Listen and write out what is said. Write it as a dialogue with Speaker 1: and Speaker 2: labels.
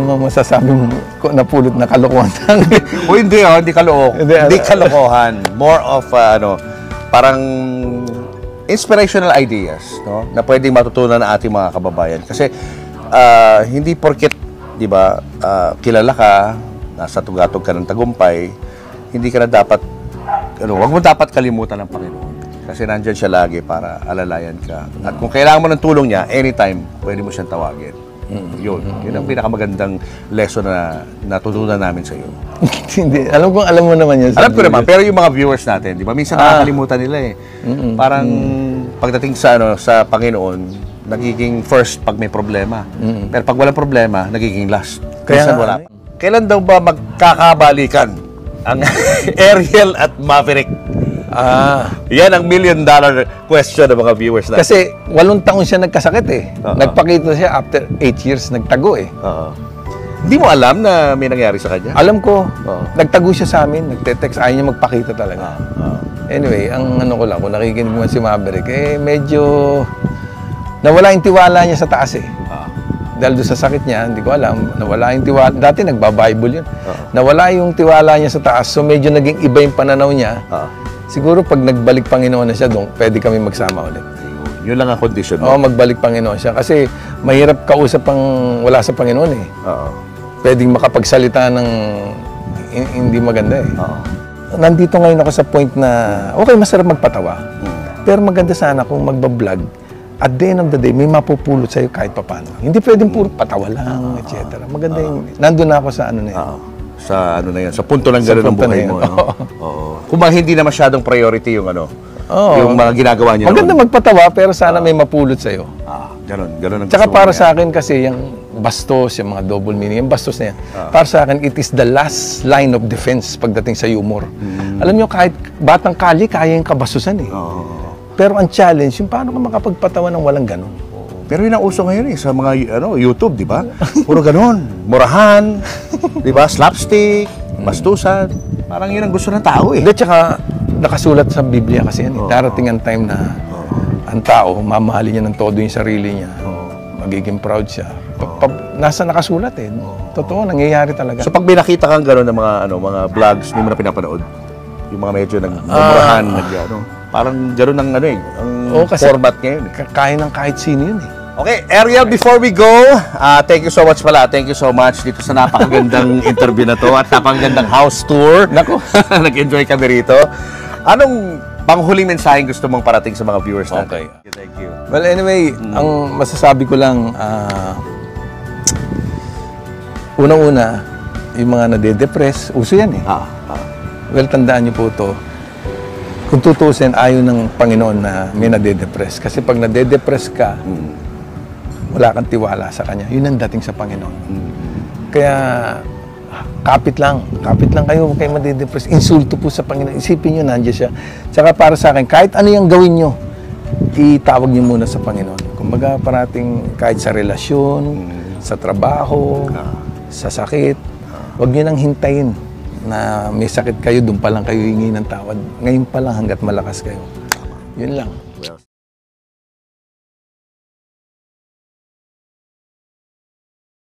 Speaker 1: masasabi mo napulot na kalokohan?
Speaker 2: O hindi, hindi hindi kalokohan. More of, parang inspirational ideas, no? Na pwedeng matutunan ng ating mga kababayan. Kasi, hindi porket, di ba, kilala ka, nasa tugatog ka ng tagumpay, hindi ka na dapat, wag mo dapat kalimutan ng Panginoon. Kasi nandyan siya lagi para alalayan ka. At kung kailangan mo ng tulong niya, anytime, pwede mo siyang tawagin. Yun ang pinakamagandang lesson na natutunan namin sa iyo.
Speaker 1: Hindi. Alam mo naman yan.
Speaker 2: Alam ko naman, pero yung mga viewers natin, di ba, minsan nakakalimutan nila eh. Parang pagdating sa Panginoon, nagiging first pag may problema. Pero pag walang problema, nagiging last. Kaya wala. Kailan daw ba magkakabalikan ang Ariel at Maverick? Yan ang $1 million question ng mga viewers natin.
Speaker 1: Kasi 8 taon siya nagkasakit eh. Nagpakita siya after 8 years, nagtago eh.
Speaker 2: Hindi mo alam na may nangyari sa kanya?
Speaker 1: Alam ko. Nagtago siya sa amin, nagte-text, ayaw niya magpakita talaga. Anyway, ang ko lang, kung nakikinig mo si Maverick, medyo nawala yung tiwala niya sa taas eh. Dahil doon sa sakit niya, hindi ko alam, nawala yung tiwala. Dati nagba-Bible yun. Nawala yung tiwala niya sa taas, so medyo naging iba yung pananaw niya. Siguro pag nagbalik Panginoon na siya, doon pwede kami magsama ulit.
Speaker 2: Yun lang ang condition mo?
Speaker 1: Oo, magbalik Panginoon siya. Kasi mahirap kausap ang wala sa Panginoon eh. Pwedeng makapagsalita ng hindi maganda eh. Nandito ngayon ako sa point na, okay, masarap magpatawa. Pero maganda sana kung magbablog, at the end of the day, may mapupulot sa'yo kahit papano. Hindi pwedeng puro patawa lang, etc. Maganda yung, nandun na ako sa ano na yun.
Speaker 2: Sa ano na yan, sa punto ng gano'n ng buhay mo. Kung hindi na masyadong priority yung yung mga ginagawa niyo.
Speaker 1: Maganda magpatawa, pero sana may mapulot sa'yo.
Speaker 2: Ganun ang
Speaker 1: tsaka para sa akin kasi, yung bastos, yung mga double meaning, yung bastos na yan, para sa akin, it is the last line of defense pagdating sa humor. Alam nyo, kahit batang kali, kaya yung kabastusan eh. Pero ang challenge, yung paano ka makapagpatawa ng walang ganun.
Speaker 2: Pero yun ang uso ngayon eh, sa mga YouTube, di ba? Puro ganun. Murahan, di ba? Slapstick, bastusan. Parang yun ang gusto ng tao eh.
Speaker 1: Hindi, tsaka nakasulat sa Biblia kasi yan eh. Darating ang time na ang tao, mamahalin niya ng todo yung sarili niya. Magiging proud siya. Nasa nakasulat eh. Totoo, nangyayari talaga.
Speaker 2: So pag binakita kang gano'n ng mga vlogs, hindi mo na pinapanood? Yung mga medyo nagmumurahan, parang gano'n ang ang format ngayon.
Speaker 1: Kaya ng kahit sino yun eh.
Speaker 2: Okay, Ariel, before we go, thank you so much pala. Thank you so much dito sa napakagandang interview na to at napakagandang house tour.
Speaker 1: Naku,
Speaker 2: nag-enjoy kami rito. Anong panghuling mensaheng gusto mong parating sa mga viewers natin?
Speaker 1: Okay.
Speaker 2: Thank you.
Speaker 1: Well, anyway, ang masasabi ko lang, unang-una, yung mga nade-depress, uso yan eh. Well, tandaan niyo po ito. Kung tutusin, ayaw ng Panginoon na may nade-depress. Kasi pag nade-depress ka, wala kang tiwala sa Kanya. Yun ang dating sa Panginoon. Kaya, kapit lang kayo, huwag kayo made-depress. Insulto po sa Panginoon. Isipin nyo, nandiyan siya. Tsaka para sa akin, kahit ano yung gawin nyo, itawag nyo muna sa Panginoon. Kumbaga, parating kahit sa relasyon, sa trabaho, sa sakit, huwag nyo nang hintayin na may sakit kayo, doon pa lang kayo hingi ng tawad. Ngayon pa lang hanggat malakas kayo. Yun lang.